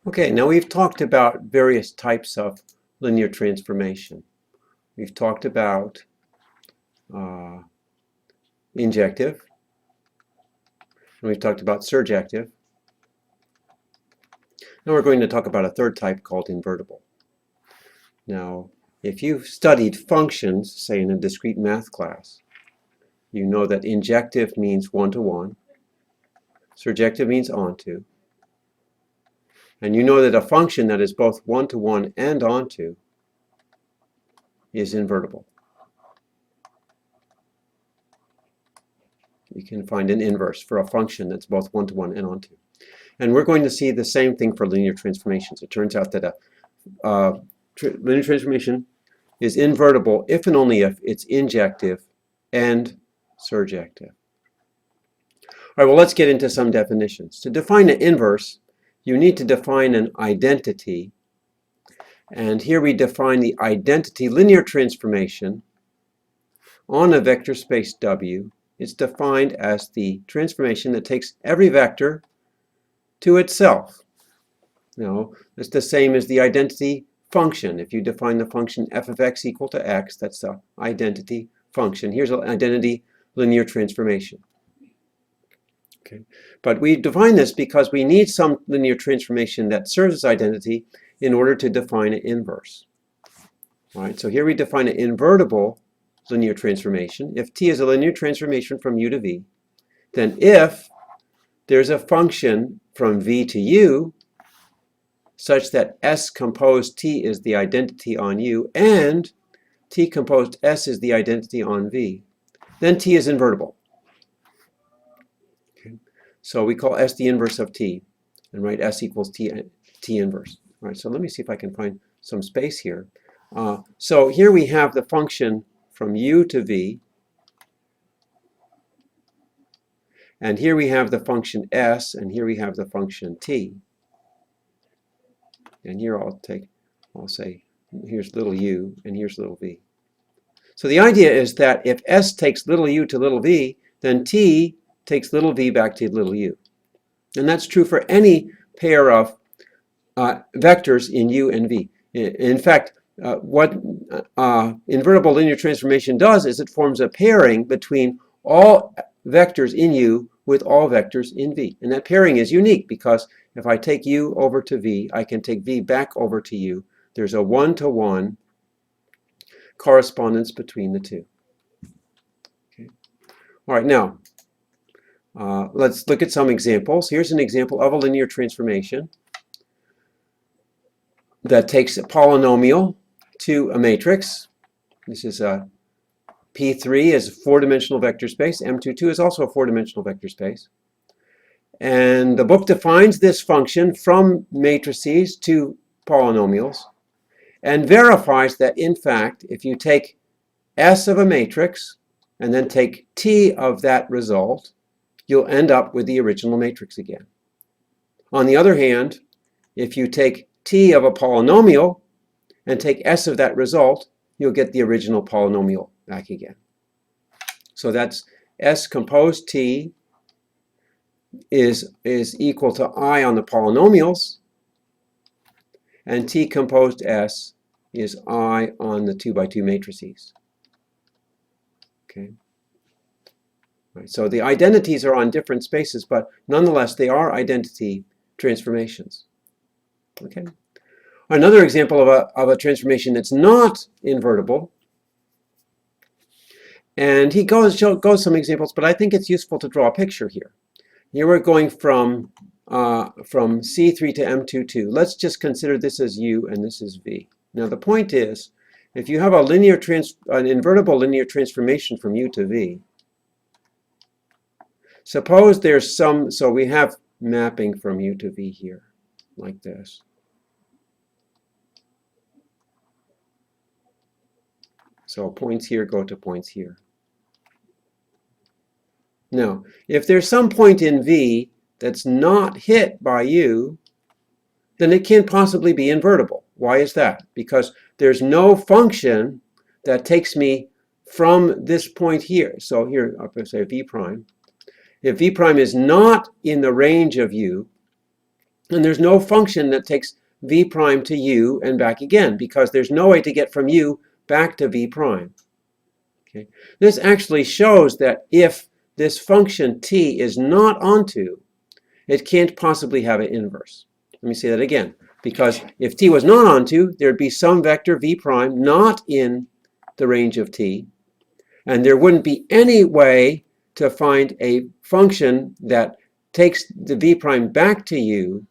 Okay, now we've talked about various types of linear transformation. We've talked about injective, and we've talked about surjective. Now we're going to talk about a third type called invertible. Now, if you've studied functions, say in a discrete math class, you know that injective means one-to-one, surjective means onto, and you know that a function that is both one-to-one and onto is invertible. You can find an inverse for a function that's both one-to-one and onto. And we're going to see the same thing for linear transformations. It turns out that a linear transformation is invertible if and only if it's injective and surjective. All right, well, let's get into some definitions. To define an inverse, you need to define an identity. And here we define the identity linear transformation on a vector space W. It's defined as the transformation that takes every vector to itself. Now, it's the same as the identity function. If you define the function f of x equal to x, that's the identity function. Here's an identity linear transformation. Okay. But we define this because we need some linear transformation that serves as identity in order to define an inverse. All right, so here we define an invertible linear transformation. If t is a linear transformation from u to v, then if there's a function from v to u such that s composed t is the identity on u and t composed s is the identity on v, then t is invertible. Okay. So we call s the inverse of t and write s equals t inverse. All right, so let me see if I can find some space here. So here we have the function from u to v, and here we have the function s, and here we have the function t. And here I'll say, here's little u, and here's little v. So the idea is that if s takes little u to little v, then t takes little v back to little u. And that's true for any pair of vectors in u and v. In fact, what invertible linear transformation does is it forms a pairing between all vectors in u with all vectors in v. And that pairing is unique because if I take u over to v, I can take v back over to u. There's a one-to-one correspondence between the two. Okay. All right, now let's look at some examples. Here's an example of a linear transformation that takes a polynomial to a matrix. This is a P3 is a four-dimensional vector space. M22 is also a four-dimensional vector space. And the book defines this function from matrices to polynomials and verifies that, in fact, if you take S of a matrix and then take T of that result, you'll end up with the original matrix again. On the other hand, if you take T of a polynomial and take S of that result, you'll get the original polynomial back again. So that's S composed T is equal to I on the polynomials, and T composed S is I on the 2 by 2 matrices. Okay. Right. So the identities are on different spaces, but nonetheless they are identity transformations. Okay. Another example of a transformation that's not invertible, and he goes some examples, but I think it's useful to draw a picture here. Here we're going from C3 to M22. Let's just consider this as U and this is V. Now the point is, if you have an invertible linear transformation from U to V, suppose there's so we have mapping from U to V here, like this. So points here go to points here. Now, if there's some point in V that's not hit by U, then it can't possibly be invertible. Why is that? Because there's no function that takes me from this point here. So here, I'll say V prime. If V prime is not in the range of U, And there's no function that takes v prime to u and back again, because there's no way to get from u back to v prime. Okay. This actually shows that if this function t is not onto, it can't possibly have an inverse. Let me say that again. Because if t was not onto, there'd be some vector v prime not in the range of t, and there wouldn't be any way to find a function that takes the v prime back to u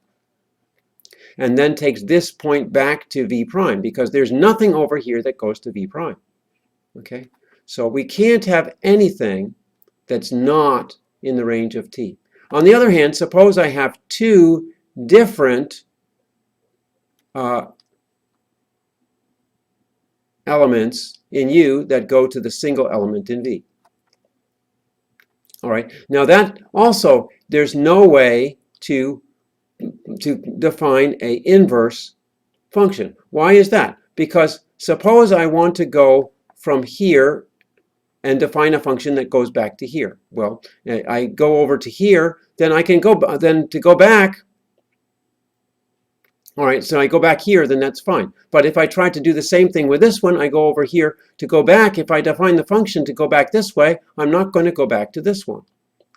and then takes this point back to v prime, because there's nothing over here that goes to v prime. Okay? So we can't have anything that's not in the range of t. On the other hand, suppose I have two different elements in u that go to the single element in v. All right. Now that also, there's no way to define an inverse function. Why is that? Because suppose I want to go from here and define a function that goes back to here. Well, I go over to here, then I can go, then to go back, all right, so I go back here, then that's fine. But if I try to do the same thing with this one, I go over here to go back. If I define the function to go back this way, I'm not going to go back to this one.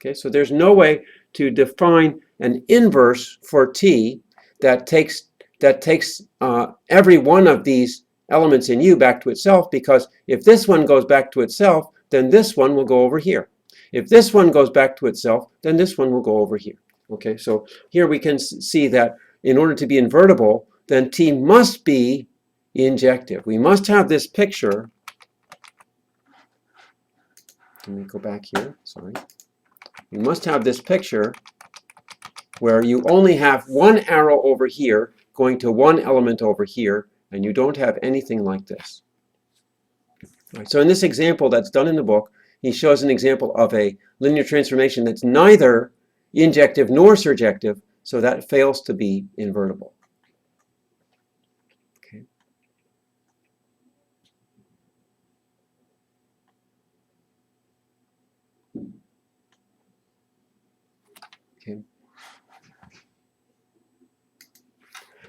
Okay, so there's no way to define an inverse for t that takes every one of these elements in u back to itself, because if this one goes back to itself, then this one will go over here. If this one goes back to itself, then this one will go over here. Okay, so here we can see that in order to be invertible, then t must be injective. We must have this picture. Let me go back here, sorry. You must have this picture where you only have one arrow over here going to one element over here, and you don't have anything like this. All right, so in this example that's done in the book, he shows an example of a linear transformation that's neither injective nor surjective, so that fails to be invertible. Okay. Okay.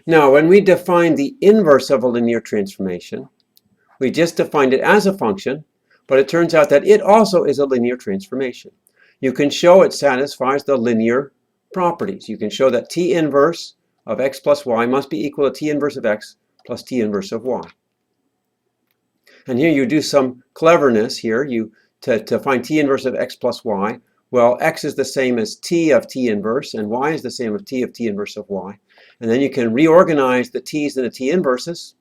Now, when we define the inverse of a linear transformation, we just defined it as a function, but it turns out that it also is a linear transformation. You can show it satisfies the linear properties. You can show that t inverse of x plus y must be equal to t inverse of x plus t inverse of y. And here you do some cleverness here. To find t inverse of x plus y, well, x is the same as t of t inverse, and y is the same as t of t inverse of y. And then you can reorganize the t's and the t inverses.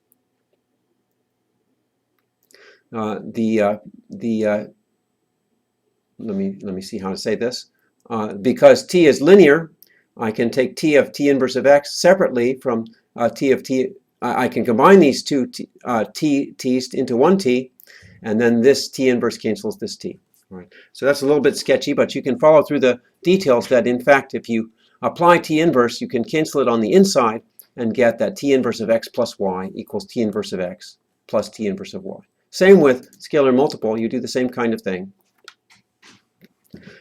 Let me see how to say this. Because t is linear, I can take t of t inverse of x separately from t of t. I can combine these two t's into one t, and then this t inverse cancels this t. All right. So that's a little bit sketchy, but you can follow through the details that, in fact, if you apply t inverse, you can cancel it on the inside and get that t inverse of x plus y equals t inverse of x plus t inverse of y. Same with scalar multiple. You do the same kind of thing.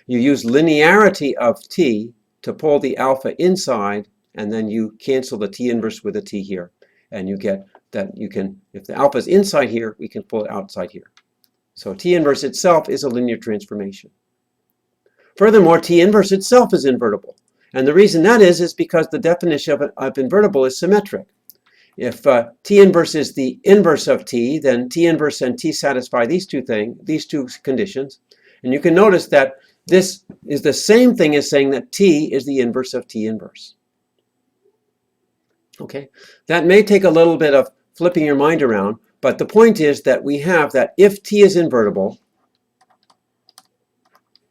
You use linearity of t to pull the alpha inside, and then you cancel the t inverse with a t here. And you get that you can, if the alpha is inside here, we can pull it outside here. So t inverse itself is a linear transformation. Furthermore, t inverse itself is invertible. And the reason that is because the definition of invertible is symmetric. If t inverse is the inverse of t, then t inverse and t satisfy these two conditions. And you can notice that this is the same thing as saying that t is the inverse of t inverse. Okay, that may take a little bit of flipping your mind around, but the point is that we have that if t is invertible,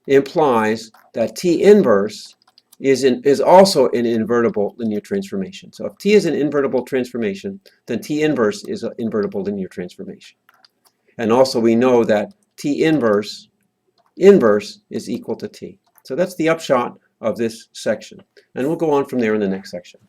implies that t inverse is also an invertible linear transformation. So if t is an invertible transformation, then t inverse is an invertible linear transformation. And also we know that t inverse is equal to t. So that's the upshot of this section. And we'll go on from there in the next section.